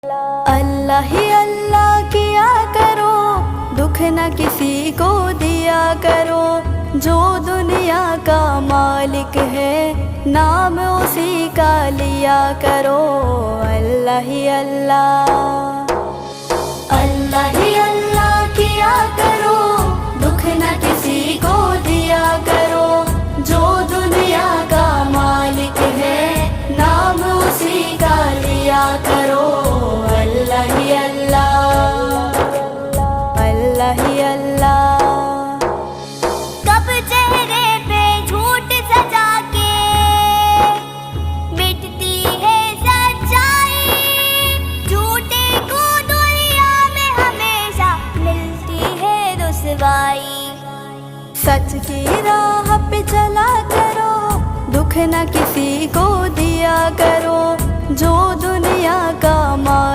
اللہ ہی اللہ کیا کرو، دکھ نہ کسی کو دیا کرو، جو دنیا کا مالک ہے نام اسی کا لیا کرو۔ اللہ ہی اللہ، اللہ ہی اللہ کیا کرو، دکھ نہ کسی کو دیا کرو، جو دنیا کا مالک ہے نام اسی کا لیا کرو۔ اللہ ہی اللہ، اللہ ہی اللہ۔ کب چہرے پہ جھوٹ سجا کے مٹتی ہے سچائی، جھوٹے کو دنیا میں ہمیشہ ملتی ہے رسوائی۔ سچ کی راہ پہ چلا کرو، دکھ نہ کسی کو دیا کرو، جو دنیا کا مالک